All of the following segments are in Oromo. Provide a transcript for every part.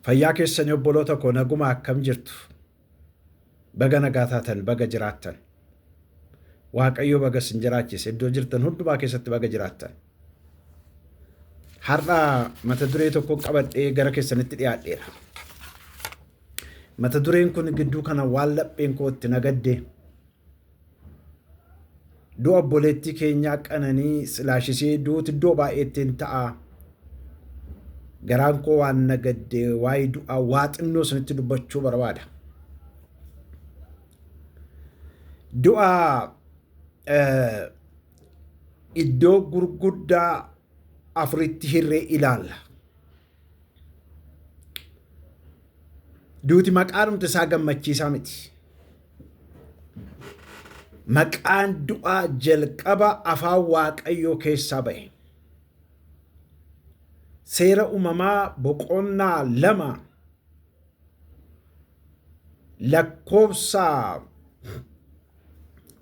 Fayyaa keessanii obboloota koo naguma akkam jirtu? Baga nagaa taatan, baga jiraattan. Waaqayyo baga sin jiraachise iddoo jirtan hundumaa keessatti baga jiraattan. Har'a mata duree tokko qabadhee gara keessanitti dhiyaadheera. Mata dureen kun gidduu kana waan lapheen kootti nagadde. Du'a obboleettii keenyaa Qananii silaashisee duuti iddoo baay'eetti hin ta'a. Garaan koo waan nagadde waa'ee du'aa waa xinnoo sanitti dubbachuu barbaada. Du'a iddoo gurguddaa afuritti hirree ilaalla. Duuti maqaanumti isaa gammachiisaa miti. Maqaan du'aa jalqaba afaan Waaqayyoo keessaa ba'e. Seera uumamaa boqonnaa 2 lakkoofsa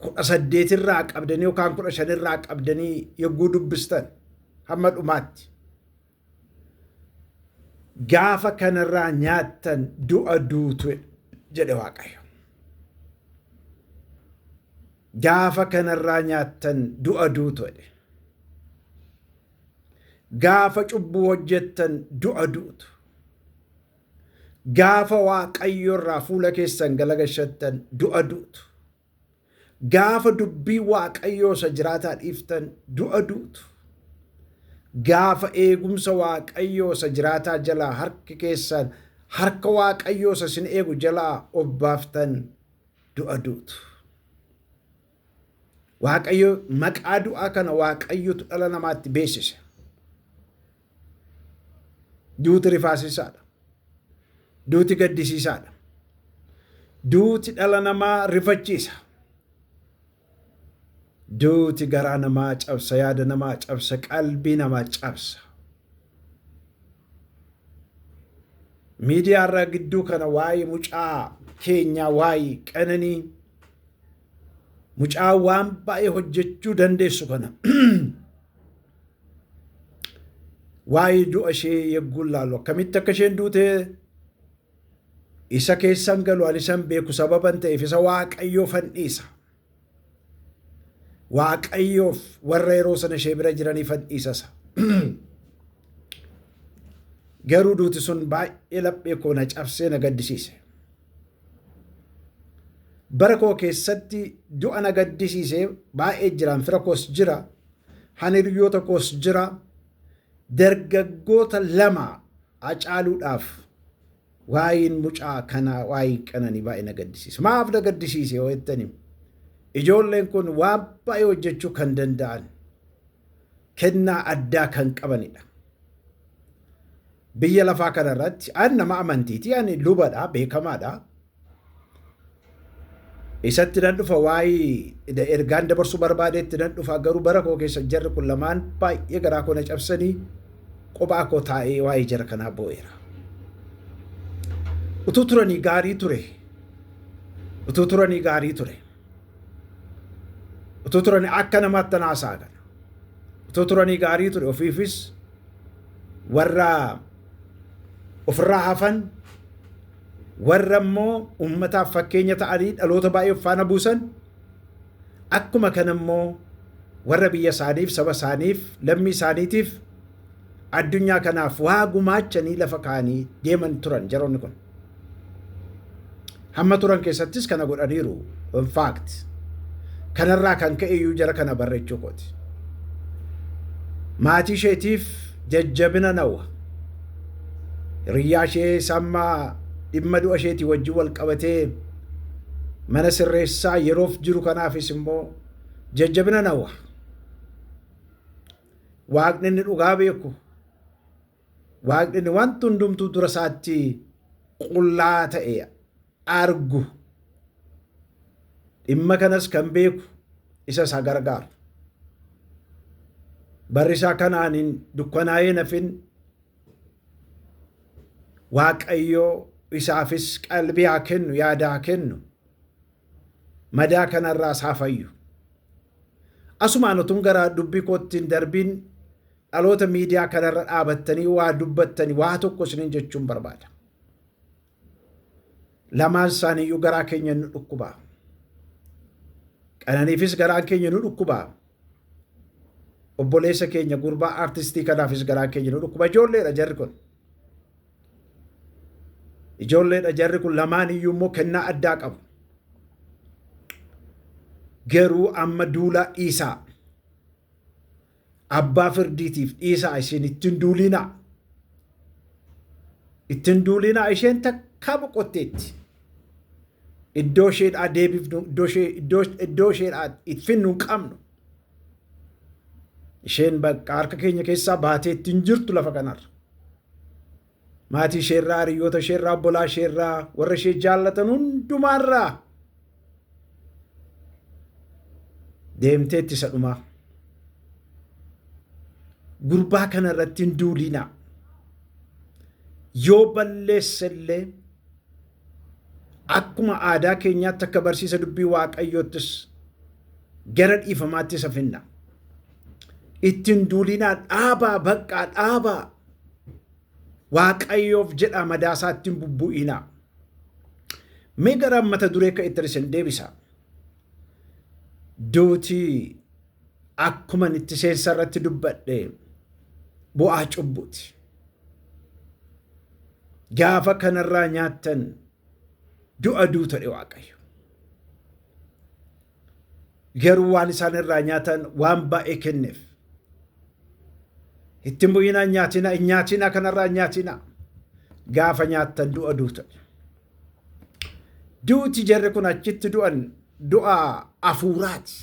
18 irraa qabdanii yookaan 15 irraa qabdanii yogguu dubbistan hamma dhumaatti. Gaafa kanarraa nyaattan du'a duutu jedhe Waaqayyo. Gaafa kanarraa nyaattan du'a duutu jedhe. Gaafa cubbuu hojjettan du'a duutu. Gaafa Waaqayyo irraa fuula keessan galagashattan du'a duutu. Gaafa dubbii Waaqayyoo isa jiraataa dhiiftan du'a duutu. Gaafa eegumsa Waaqayyoo isa jiraataa jalaa harki keessan harka Waaqayyoo isa isin eegu jalaa of baaftan du'a duutu. Waaqayyo maqaa du'aa kana Waaqayyotu dhala namaatti beeksise. Duuti rifaasisaadha. Duuti gaddisiisaadha. Duuti dhala namaa rifachiisa. Duuti garaa namaa cabsa, yaada namaa cabsa, qalbii namaa cabsa. Miidiyaa irraa gidduu kana waa'ee mucaa keenyaa waa'ee Qananii mucaa waan baay'ee hojjechuu dandeessu kana waa'ee du'a ishee yegguun laalu akkamitti akka isheen duute isa keessan galu ani isan beeku sababan ta'eef isa Waaqayyoo fannisa. Waaqayyoof warra yeroo sana ishee bira jiranii fannisa. Garuu duuti sun baay'ee laphee koo na cabsee na gaddisiise. Bara koo keessatti du'a na gaddisiise baay'ee jiraan fira koos jira. Hiriyoota koos jira. Dargaggoota 2 acaaluudhaaf waa'een mucaa kanaa waa'ee Qananii baay'ee na gaddisiise. Maaf na gaddisiise yoo jettanii? Ijoolleen kun waan baay'ee hojjechuu kan danda'an kennaa addaa kan qabanidha. Biyya lafaa kanarratti ani nama amantiiti, ani lubadha, beekamaadha. Isatti nan dhufa waa'ee ergaan dabarsuu barbaadeetti nan dhufa. Garuu bara koo keessa jarri kun lamaan baay'ee garaa koo na cabsanii kophaa koo taa'ee waa'ee jara kanaa boo'eera. Utuu turanii gaarii ture. Utuu turanii gaarii ture. Utuu turanii akka namaatti naasaa kana. Utuu turanii gaarii ture. Ofiifis warra ofirraa hafan warra immoo ummataaf fakkeenya ta'anii dhaloota baay'ee faana buusan akkuma kana immoo warra biyya isaaniif, saba isaaniif, lammii isaaniitiif addunyaa kanaaf waa gumaachanii lafa kaanii deeman turan jaroonni kun. Hamma turan keessattis kana godhaniiru. In fact kanarraa kan ka'e iyyuu jara kana barreechuu kooti. Maatii isheetiif jajjabina nawwa. Hiriyyaa ishee sammaa dhimma du'a isheetii wajjin wal qabatee mana sirreessaa yeroof jiru kanaafis immoo jajjabina nawwa. Waaqni inni dhugaa beeku. Waaqni inni wanti hundumtuu dura isaatti qullaa ta'e argu. Dhimma kanas kan beeku isa isa gargaaru. Barri isaa kanaan hin dukkanaa'ee nafin Waaqayyoo isaafis qalbii haa kennu, yaada haa kennu. Madaa kanarraa isaa fayyu. Asumaan utuun gara dubbii kootti hin darbiin dhaloota miidiyaa kanarra dhaabattanii waa dubbattanii waa tokko isiniin jechuun barbaada. lamaan isaaniiyyuu garaa keenya nu dhukkubaa. Qananiifis garaa keenya nu dhukkubaa. Obboleessa keenya gurbaa artistii kanaafis garaa keenya nu dhukkuba. Ijoolleedha jarri kun. Ijoolleedha jarri kun lamaan iyyuu immoo kennaa addaa qabu. Garuu amma duulaa dhiisaa. Abbaa firdiitiif dhiisaa isin ittiin duulinaa. Ittiin duulinaa isheen takkaa boqotteetti. Iddoo isheedhaa deebifnu, iddoo isheedhaa itfinnu hin qabnu. Isheen bakka harka keenya keessaa baatee ittiin jirtu lafa kanarra. Maatii isheerraa, hiriyoota isheerraa, obbolaa isheerraa, warra ishee jaallatan hundumaarraa deemteetti isa dhumaa. Gurbaa kana irratti hin duulinaa. Yoo balleessellee akkuma aadaa keenyaatti akka barsiisa dubbii Waaqayyoottis gara dhiifamaatti isa finna. Ittiin duulinaa dhaabaa baqqaa dhaabaa. Waaqayyoof jedhaa madaasaa ittiin bubbu'inaa. Mee gara mata duree kan itti isin deebisa. Duutii akkuma itti seensa irratti dubbadhe bu'aa cubbuuti. Gaafa kanarraa nyaattan du'a duutadhe Waaqayyo. Garuu waan isaan irraa nyaatan waan baay'ee kenneef. Ittiin bu'inaa nyaatinaa kanarraa nyaatinaa. Gaafa nyaattan du'a duutadhe. Duuti jarri kun achitti du'an du'a hafuuraati.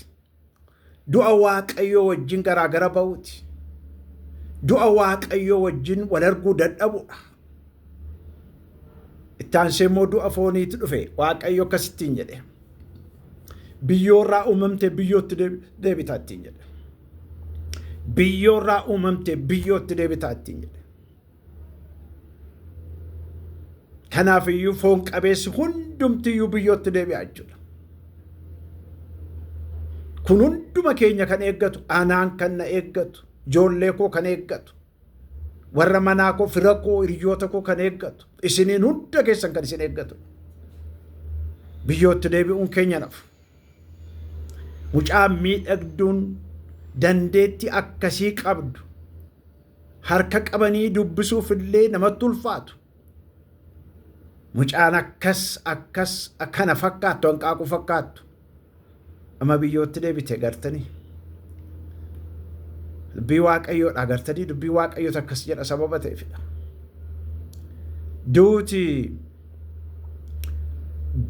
Du'a Waaqayyoo wajjin garaagara ba'uuti. Du'a Waaqayyoo wajjin wal arguu dadhabuudha. Itti aansee immoo du'a fooniitti dhufe Waaqayyo akkasittiin jedhe. Biyyoorraa uumamte biyyootti deebitaa ittiin jedhe. Biyyoorraa uumamte biyyootti deebitaa ittiin jedhe. Kanaaf iyyuu foon qabeessi hundumtiyyuu biyyootti deebi'aa jechuudha. Kun hunduma keenya kan eeggatu, anaan kan na eeggatu, ijoollee koo kan eeggatu, warra manaa koo, fira koo, hiriyoota koo kan eeggatu, isiniin hunda keessan kan isin eeggatu. Biyyootti deebi'uun keenya nafu. Mucaan miidhagduun dandeetti akkasii qabdu harka qabanii dubbisuuf illee namatti ulfaatu. Mucaan akkas akkana fakkaattu, hanqaaquu fakkaattu. Amma biyyootti deebite gartanii. Dubbii Waaqayyoodha gartanii. Dubbii Waaqayyoota akkas jedha sababa ta'eefidha. Duuti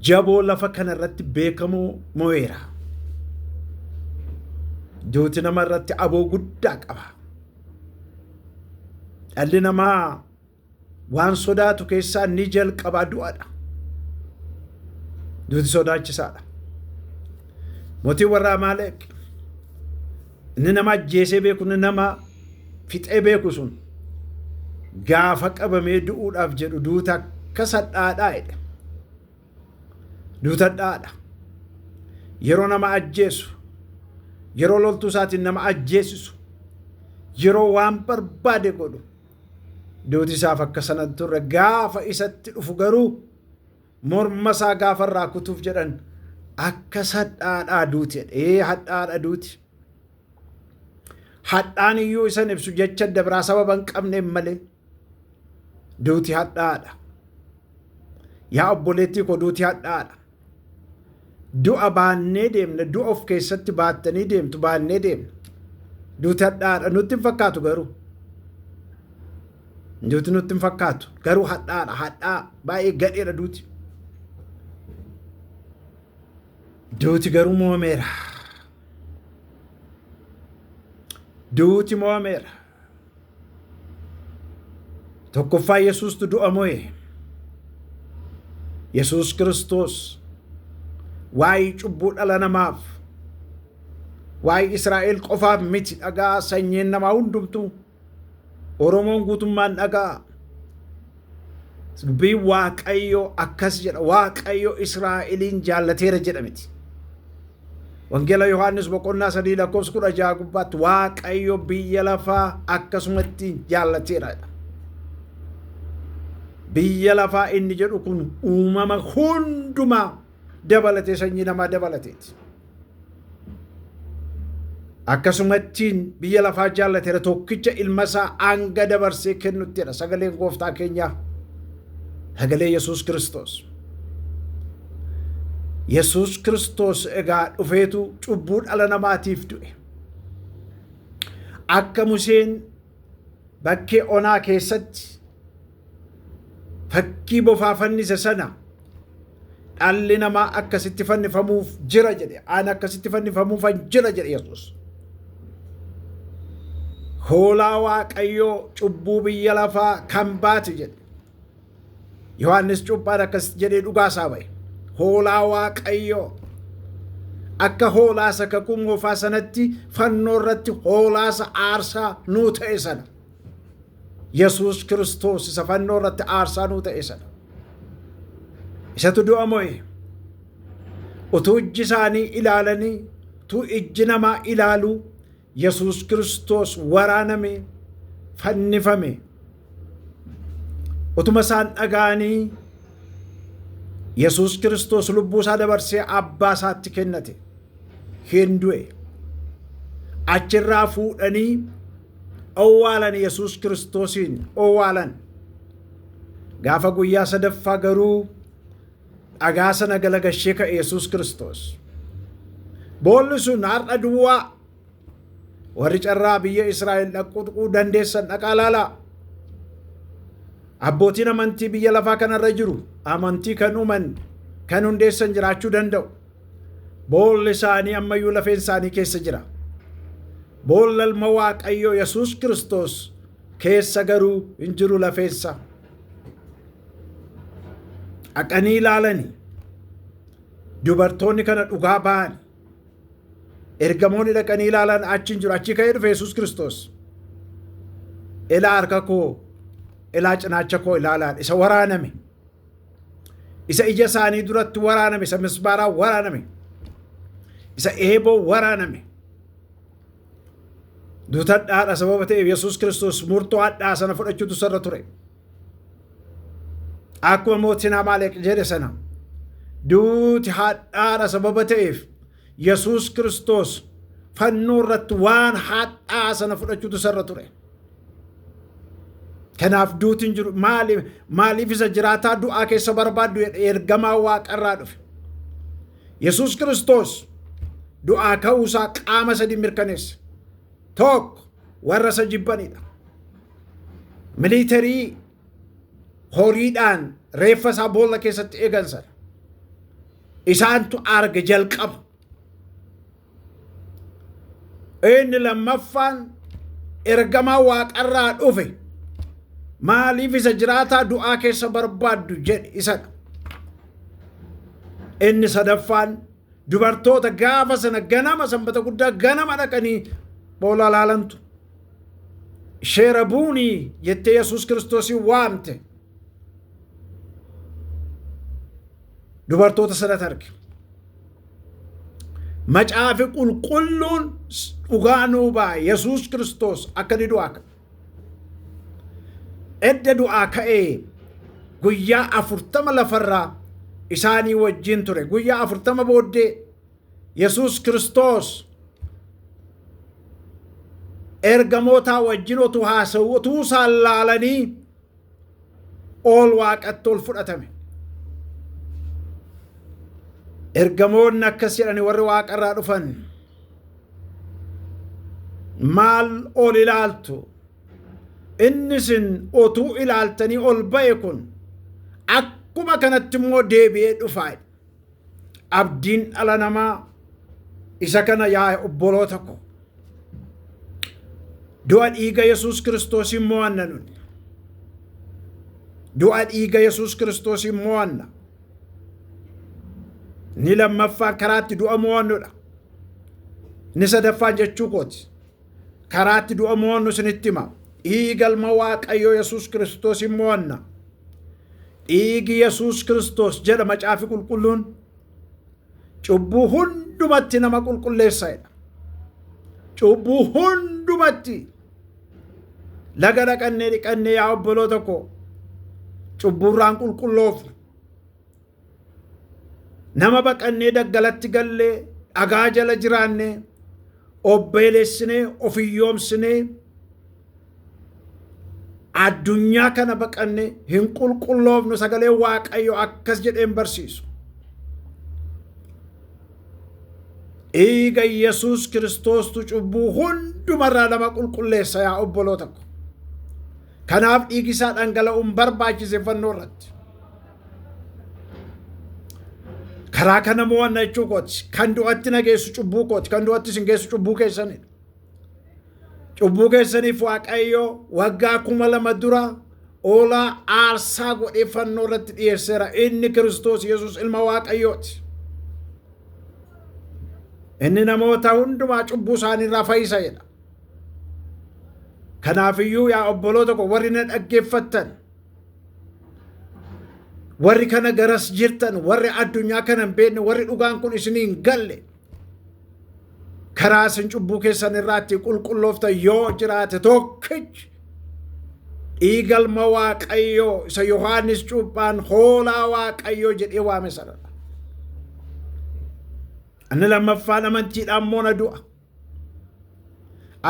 jaboo lafa kanarratti beekamuu mo'eera. Duuti nama irratti aboo guddaa qaba. Dhalli namaa waan sodaatu keessaa ni jalqabaa du'adha. Duuti sodaachisaadha. Mootii warra Amaaleq inni nama ajjeesee beeku, inni nama fixee beeku sun gaafa qabamee du'uudhaaf jedhu duuta akka sadhaadhaa jedhe. Duuta hadhaadha. Yeroo nama ajjeesu, yeroo loltuu isaatiin nama ajjeesisu, yeroo waan barbaade godhu duuti isaaf akka sanan turre. Gaafa isatti dhufu garuu morma isaa gaafa irraa kutuuf jedhan akka sadhaadhaa duuti jedhe. Hadhaadha duuti. Hadhaan iyyuu isan ibsu jecha dabraa sababa hin qabne malee duuti hadhaadha. Yaa obboleettii koo duuti hadhaadha. Du'a baannee deemna, du'a of keessatti baattanii deemtu baannee deemna. Duuti hadhaadha. Nutti hin fakkaatu garuu. Duuti nutti hin fakkaatu garuu hadhaadha. Hadhaa baay'ee gadheedha duuti. Duuti garuu mo'ameera. Duuti mo'ameera. Tokkoffaa Yesuustu du'a mo'e. Yesuus Kiristoos waa'ee cubbuu dhala namaaf, waa'ee Israa'el qofaaf miti dhagaa, sanyiin namaa hundumtuu, Oromoon guutummaan dhagaa. Dubbiin Waaqayyoo akkas jedha. Waaqayyo Israa'eliin jaallateera jedha miti. Wangeela Yohaannis boqonnaa 3:16 gubbaatti Waaqayyo biyya lafaa akkasumatti jaallateera. biyya lafaa inni jedhu kun uumama hundumaa dabalatee sanyii namaa dabalateeti. Akkasumattiin biyya lafaa jaallateera tokkicha ilma isaa hanga dabarsee kennuttidha sagaleen gooftaa keenyaa sagalee Yesuus Kiristoos. Yesuus Kiristoos egaa dhufeetu cubbuu dhala namaatiif du'e. Akka Museen bakkee onaa keessatti fakkii bofaa fannise sana dhalli namaa akkasitti fannifamuuf jira jedhe. Ani akkasitti fannifamuufan jira jedhe Yesuus. Hoolaa Waaqayyoo cubbuu biyya lafaa kan baate jedhe. Yohaannis Cuuphaan akkas jedhee dhugaa isaa ba'e. Hoolaa Waaqayyoo akka hoolaasa kakuu moofaa sanatti fannoo irratti hoolaasa aarsaa nuu ta'e sana. Yesuus Kiristoos isa fannoo irratti aarsaa nuu ta'e sana. Isatu du'a mo'e. Utuu ijji isaanii ilaalanii utuu ijji namaa ilaaluu Yesuus Kiristoos waraaname fannifame. Utuma isaan dhaga'anii Yesuus Kiristoos lubbuu isaa dabarsee abbaa isaatti kennate. Hin du'e. Achirraa fuudhanii owwaalan Yesuus Kiristoosiin owwaalan. Gaafa guyyaa sadaffaa garuu dhagaa sana galagashee ka'e Yesuus Kiristoos. Boolli sun har'a duwwaa warri carraa biyya Israa'el dhaquu dandeessan dhaqaa laalaa. Abbootiin amantii biyya lafaa kanarra jiru amantii kan uuman kan hundeessan jiraachuu danda'u. Boolli isaanii ammayyuu lafeen isaanii keessa jira. Boolla ilma Waaqayyoo Yesuus Kiristoos keessa garuu hin jiru lafeessa. Dhaqanii ilaalanii dubartoonni kana dhugaa ba'an. Ergamoonni dhaqanii ilaalan achi hin jiru. Achi ka'ee dhufe Yesuus Kiristoos. Ilaa harka koo ilaa cinaacha koo ilaalaan isa waraaname. Isa ija isaanii duratti waraaname. Isa misbaaraa waraaname. Isa eeboo waraaname. Duuta hadhaadha sababa ta'eef Yesuus Kiristoos murtoo hadhaa sana fudhachuutu sarra ture. Akkuma mootiin Amaaleq jedhe sana duuti hadhaadha sababa ta'eef Yesuus Kiristoos fannoo irratti waan hadhaa sana fudhachuutu sarra ture. Kanaaf duuti hin jiru. Maaliif isa jiraataa du'aa keessa barbaaddu ergamaa Waaqarraa dhufe. Yesuus Kiristoos du'aa ka'uusaa qaama sadii mirkaneesse. Tokko warra isa jibbanidha. Miliitarii horiidhaan reeffa isaa boolla keessatti eegan sana. Isaantu arge jalqaba. Inni lammaffaan ergamaa Waaqarraa dhufe. Maaliif isa jiraataa du'aa keessa barbaaddu jedhe isadha. Inni sadaffaan dubartoota gaafa sana ganama sanbata guddaa ganama dhaqanii boolla laalantu. Ishee Rabuunii jettee Yesuus Kiristoosin waamte. Dubartoota sanatti arge. Macaafi qulqulluun dhugaa nuu ba'a. Yesuus Kiristoos akka ni du'aa ka'e. Edda du'aa ka'ee guyyaa 40 lafarraa isaanii wajjin ture. Guyyaa 40 booddee Yesuus Kiristoos ergamootaa wajjin otuu haasa'u otuu isaan laalanii ol waaqatti ol fudhatame. Ergamoonni akkas jedhanii warri Waaqarraa dhufan maal ol ilaaltu? Inni isin otuu ilaaltanii ol ba'e kun akkuma kanatti immoo deebi'ee dhufaa. Abdiin dhala namaa isa kana yaa obboloota ko. Du'a dhiiga Yesuus Kiristoosiin mo'anna nuni. Du'a dhiiga Yesuus Kiristoosiin mo'anna. Ni lammaffaan karaatti du'a mo'annudha. Ni sadaffaan jechuu kooti. Karaatti du'a mo'annu isinitti hima. Dhiiga ilma Waaqayyoo Yesuus Kiristoosiin mo'anna. Dhiigi Yesuus Kiristoos jedha macaafi qulqulluun cubbuu hundumatti nama qulqulleessaadha. Cubbuu hundumatti laga dhaqannee dhiqannee yaa obboloota ko cubburraan qulqulloofne. Nama baqannee daggalatti gallee dhagaa jala jiraanne obbeelessinee ofiyyoomsinee addunyaa kana baqannee hin qulqulloofnu. Sagalee Waaqayyo akkas jedheen barsiisu. Dhiiga Yesuus Kiristoostu cubbuu hundumarraa nama qulqulleessa yaa obboloota ko. Kanaaf dhiigi isaa dhangala'uun barbaachise fannoo irratti. Karaa kana mo'anna jechuu kooti. Kan du'atti na geessu cubbuu kooti. Kan du'atti sin geessu cubbuu keessanidha. Cubbuu keessaniif Waaqayyo waggaa 2000 dura oolaa aarsaa godhee fannoo irratti dhiyeesseera. Inni Kiristoos Yesuus ilma Waaqayyooti. Inni namoota hundumaa cubbuu isaaniirraa fayyisa jedha. Kanaafiyyuu yaa obboloota ko warri na dhaggeeffattan, warri kana garas jirtan, warri addunyaa kana hin beekne, warri dhugaan kun isinii hin galle, karaa isin cubbuu keessan irraatti qulqullooftan yoo jiraate tokkichi dhiiga ilma Waaqayyoo isa Yohaannis cuuphaan hoolaa Waaqayyoo jedhee waame sanadha. Inni lammaffaan amantiidhaan moona du'a.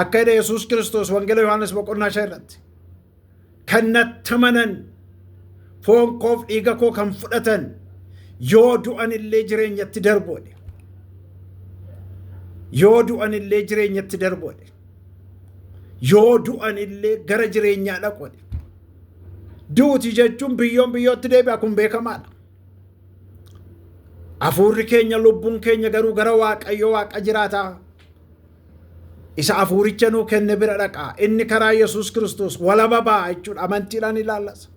Akka jedhe Yesuus Kiristoos wangeela Yohaannis boqonnaa 5 irratti kan natti amanan foon koof dhiiga koo kan fudhatan yoo du'an illee jireenyatti darboodhe. Yoo du'an illee jireenyatti darboodhe. Yoo du'an illee gara jireenyaa dhaqoodhe. Duuti jechuun biyyootti deebi'a kun beekamaadha. Hafuurri keenya lubbuun keenya garuu gara Waaqayyoo Waaqa jiraataa isa hafuuricha nuu kenne bira dhaqaa. Inni karaa Yesuus Kiristoos walaba ba'a jechuudha. Amantiidhaan ilaallasa.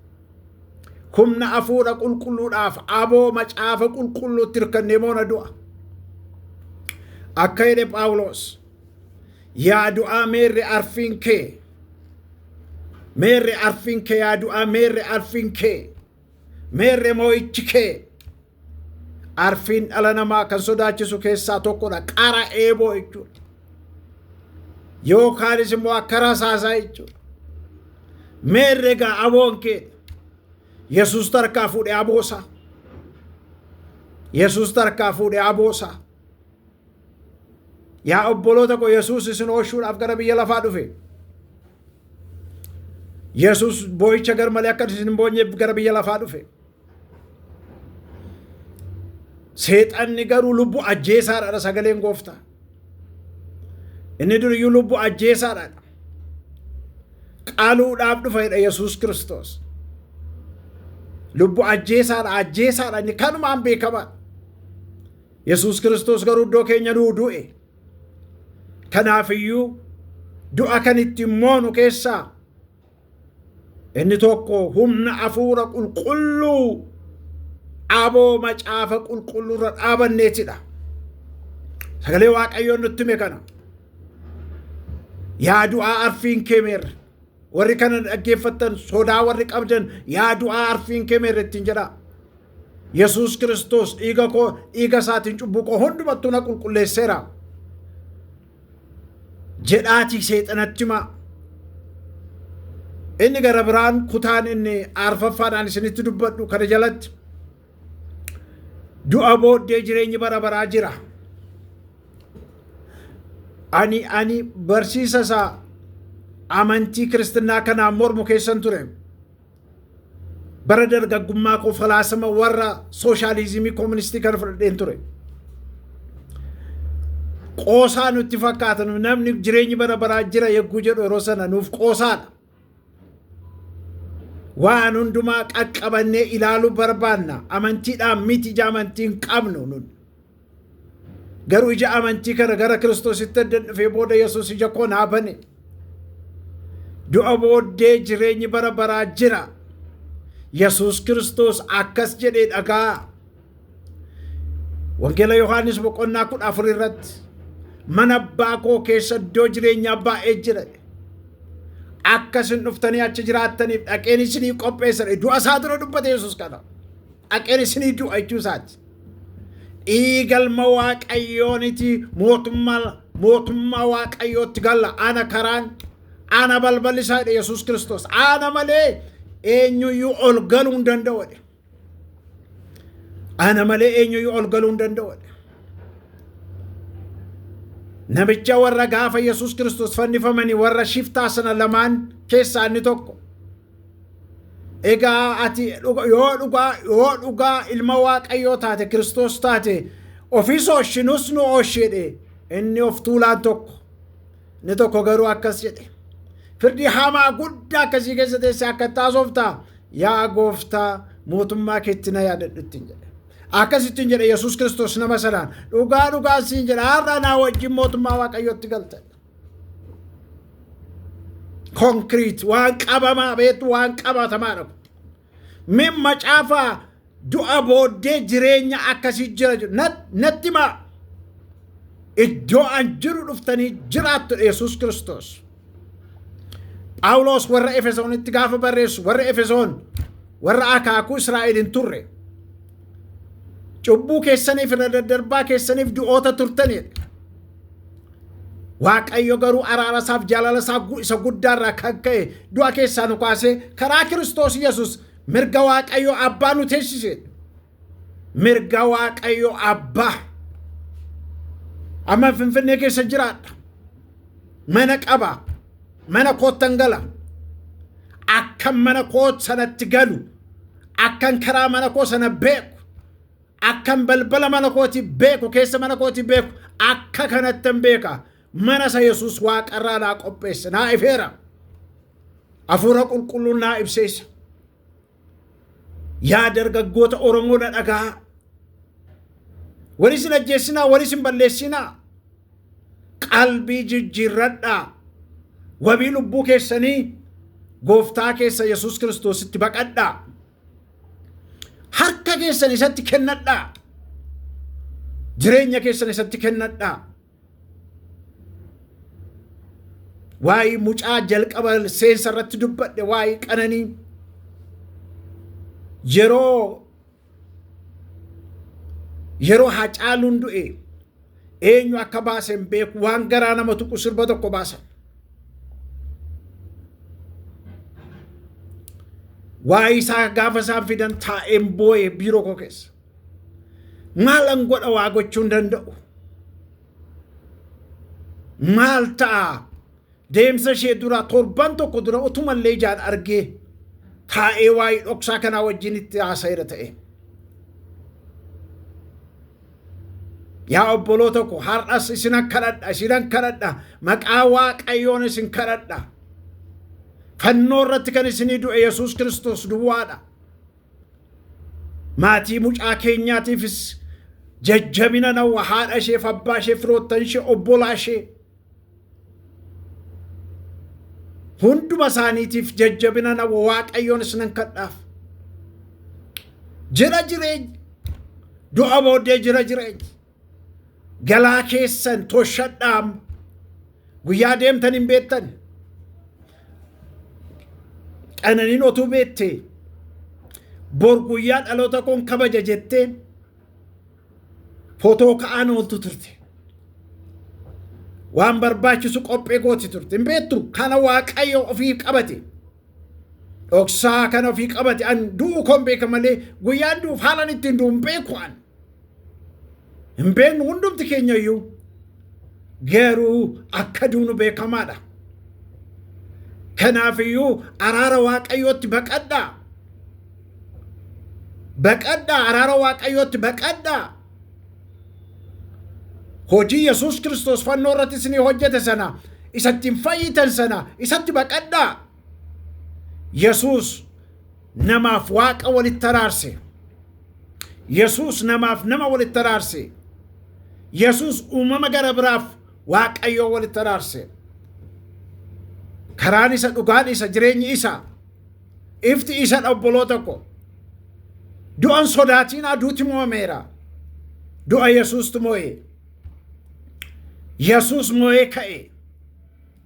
Humna hafuura qulqulluudhaaf aboo macaafa qulqulluutti hirkannee moona du'a. Akka jedhe Phaawulos, yaa du'aa meerre arfiin kee, meerre arfiin kee, yaa du'aa meerre arfiin kee, meerre moo'ichi kee. Arfiin dhala namaa kan sodaachisu keessaa tokkodha. Qara eeboo jechuudha. Yookaanis immoo akka rasaasaa jechuudha. Meerre egaa aboon kee. Yesuus tarkaa fuudhee aboosaa. Yesuus tarkaa fuudhee aboosaa. Yaa obboloota ko Yesuus isin oolchuudhaaf gara biyya lafaa dhufe. Yesuus boo'icha gar malee akka isin hin boonyeef gara biyya lafaa dhufe. Seexanni garuu lubbuu ajjeesaadha sagaleen Gooftaa. Inni duriyyuu lubbuu ajjeesaadha. Qaluudhaaf dhufedha Yesuus Kiristoos. Lubbuu ajjeesaadha inni kanumaan beekama. Yesuus Kiristoos garuu iddoo keenya nuu du'e. Kanaafiyyuu du'a kan ittiin moonu keessaa inni tokko humna hafuura qulqulluu aboo macaafa qulqulluurra dhaabanneetidha. Sagalee Waaqayyoon nutti hime kana. Yaa du'aa arfiin kee meerre. Warri kana dhaggeeffattan sodaa warri qabdan yaa du'aa arfiin kee meerre ittiin jedha. Yesuus Kiristoos dhiiga isaatiin cubbuu koo hundumattuu na qulqulleesseera. Jedhaatii seexanatti himaa. Inni gara biraan kutaan inni arfaffaadhaan isinitti dubbadhu kana jalatti du'a booddee jireenyi bara baraa jira. Ani barsiisa isaa amantii Kiristinnaa kanaan mormu keessan ture. Bara dargaggummaa koo falaasama warra sooshaalizimii kooministii kana fudhadheen ture. Qoosaa nutti fakkaatan namni jireenyi bara baraa jira yegguu jedhu yeroo sana nuuf qoosaadha. Waan hundumaa qaqqabannee ilaaluu barbaanna. Amantiidhaan miti ija amantiin qabnu nun. Garuu ija amantii kana gara Kiristoositti dhufee booda Yesuus ija koo naa bane. Du'a booddee jireenyi bara baraa jira. Yesuus Kiristoos akkas jedhee dhagaa. Wangeela Yohaannis boqonnaa 14 irratti mana abbaa koo keessa iddoo jireenyaa baay'ee jira. Akkasin dhuftanii achi jiraattaniif dhaqeen isinii qopheessan. Du'a isaa dura dubbate Yesuus kana. Dhaqeen isinii du'a jechuu isaati. Dhiiga ilma Waaqayyooniti mootummaa Waaqayyootti galla. Ana karaan, ana balballi isaa jedhe Yesuus Kiristoos. Ana malee eenyuyyuu ol galuu hin danda'u. Ana malee eenyuyyuu ol galuu hin danda'u. Namicha warra gaafa Yesuus Kiristoos fannifamanii warra shiftaa sana lamaan keessaa inni tokko. Egaa ati yoo dhugaa ilma Waaqayyoo taate Kiristoos taate ofii sooshinus nu oosheedhe inni of tuulaan tokko. Inni tokko garuu akkas jedhe. Firdii hamaa guddaa akkasii keessa teessee akka taasoftaa yaa gooftaa mootummaa keetti na yaadadhu ittiin jedhe. Akkasittiin jedhe Yesuus Kiristoos nama sanaan dhugaa siin jedha har'a naa wajjin mootummaa Waaqayyootti galtan. Concrete waan qabamaa beektu waan qabatamaa dhabu. Min macaafaa du'a booddee jireenya akkasii jira natti maa iddoo an jiru dhuftanii jiraattu Yesuus Kiristoos. Phaawulos warra Efesoonitti gaafa barreessu warra Efesoon warra akaakuu Israa'el hin turre. Cubbuu keessaniif irra daddarbaa keessaniif du'oota turtanidha. Waaqayyo garuu araara isaaf jaalala isaa isa guddaarraa kan ka'e du'a keessaa nu kaasee karaa Kiristoos Yesuus mirga Waaqayyo abbaa nu teessise. Mirga Waaqayyo abbaa. Amma Finfinnee keessa jiraadha. Mana qaba. Mana koottan gala. Akkan mana koot sanatti galu. Akkan karaa mana koo sana beeku. Akkan balbala mana kooti beeku keessa mana kooti beeku akka kanattan beeka mana sa Yesuus waaqarraa naa qopheesse naa ifeera hafuura qulqulluun naa ibseessa. Yaa dargaggoota Oromoo na dhagaa walis hin ajjeessinaa walis hin balleessinaa qalbii jijjiirradhaa wabii lubbuu keessanii gooftaa keessa Yesuus Kiristoositti baqadhaa. Harka keessan isatti kennadhaa. Jireenya keessan isatti kennadhaa. Waa'ee mucaa jalqaba seensa irratti dubbadhe waa'ee Qananii yeroo Hacaaluun du'e eenyu akka baasen beeku waan garaa nama tuqu sirba tokko baasan. Waa'ee isaa gaafa isaan fidan taa'een boo'ee biiroo koo keessa. Maal an godha waa gochuu hin danda'u. Maal ta'a deemsa ishee dura torban tokko dura utumallee ijaan argee taa'ee waa'ee dhoksaa kanaa wajjin itti haasa'eera ta'e. Yaa obboloota koo har'as isinan kadhadha maqaa Waaqayyoon isin kadhadha. Fannoo irratti kan isinii du'e Yesuus Kiristoos duwwaadha. Maatii mucaa keenyaatiifis jajjabina nawwa haadha ishee abbaa ishee firoottan ishee obbolaa ishee hunduma isaaniitiif jajjabina nawwa Waaqayyoon isinan kadhaaf. Jira jireenya du'a booddee jira jireenya galaa keessan toshadhaam guyyaa deemtan hin beektan. Qananiin otuu beettee bor guyyaa dhaloota koon kabaja jettee footoo ka'aan ooltu turte. Waan barbaachisu qophee gooti turte. Hin beektu kana Waaqayyo ofii qabate. Dhoksaa kana ofii qabate an du'u koon beeka malee guyyaan du'uuf haalan ittiin du'u hin beeku an. Hin beeknu hundumti keenya iyyuu garuu akka duunu beekamaadha. Kanaafiyyuu araara Waaqayyootti baqadhaa. Baqadhaa araara Waaqayyootti baqadhaa. Hojii Yesuus Kiristoos fannoo irratti isinii hojjete sana isatti fayyitan sana isatti baqadhaa. Yesuus namaaf Waaqa walitti araarse. Yesuus namaaf nama walitti araarse. Yesuus uumama gara biraaf Waaqayyoo walitti araarse. Karaan isa dhugaan isa jireenyi isa ifti isa obboloota ko du'an sodaatinaa duuti moo'ameera. Du'a Yesuustu moo'e. Yesuus moo'ee ka'e.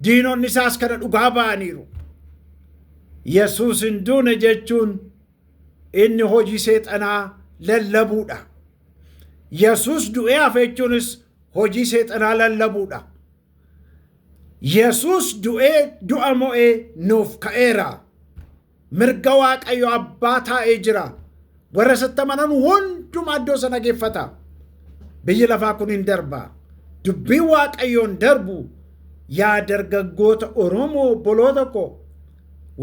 Diinonni isaas kana dhugaa ba'aniiru. Yesuus hin duune jechuun inni hojii seexanaa lallabuudha. Yesuus du'ee hafe jechuunis hojii seexanaa lallabuudha. Yesuus du'ee du'a moo'ee nuuf ka'eera. mirga waaqayyo abbaa taa'ee jira. Warra isatti amanan hundumaa iddoo sana geeffata. Biyyi lafaa kun hin darba. Dubbiin waaqayyoon darbu yaa dargaggoota Oromoo obboloota ko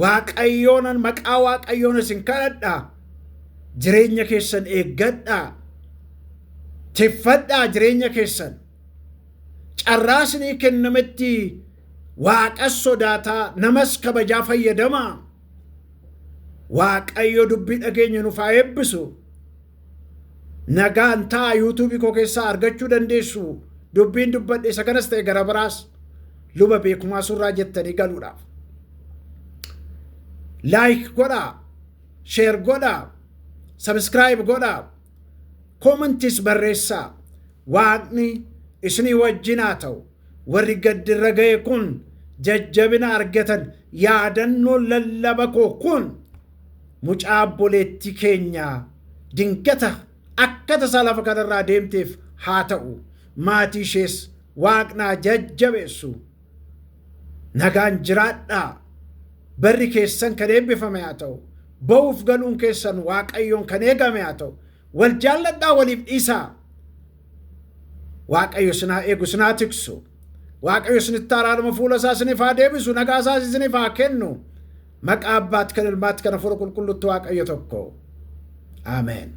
waaqayyoonan maqaa waaqayyoon isin kadhadha. Jireenya keessan eeggadha. Tiffadha jireenya keessan. Carraasni kennametti waaqa sodaataa namas kabajaa fayyadama. Waaqayyo dubbii dhageenya nuuf haa eebbisu. Nagaan taa YouTube koo keessaa argachuu dandeessu. Dubbiin dubbadhe isa kanas ta'e gara biraas luba beekumaa surraa jettanii galuudhaaf. Like godha, share godha, subscribe godha, commentis barreessaa. Waaqni isinii wajjin haa ta'u. Warri gaddirra ga'e kun jajjabina argatan yaadannoo lallaba koo kun mucaa obboleettii keenya dingata akka tasaa lafa kanarraa deemteef haa ta'u. Maatii ishees waaqnaa jajjabeessu. Nagaan jiraadhaa. Barri keessan kan eebbifame haa ta'u. Ba'uuf galuun keessan waaqayyoon kan eegame haa ta'u. Wal jaalladhaa waliif dhiisaa. Waaqayyo sinaa eegu sinaa tiksu. Waaqayyo sinitti araarama fuula isaa isiniif haa deebisu. Nagaa isaa isiniif haa kennu. Maqaa abbaatti kan ilmaatti kan hafuura qulqulluutti waaqayyo tokko. Ameen.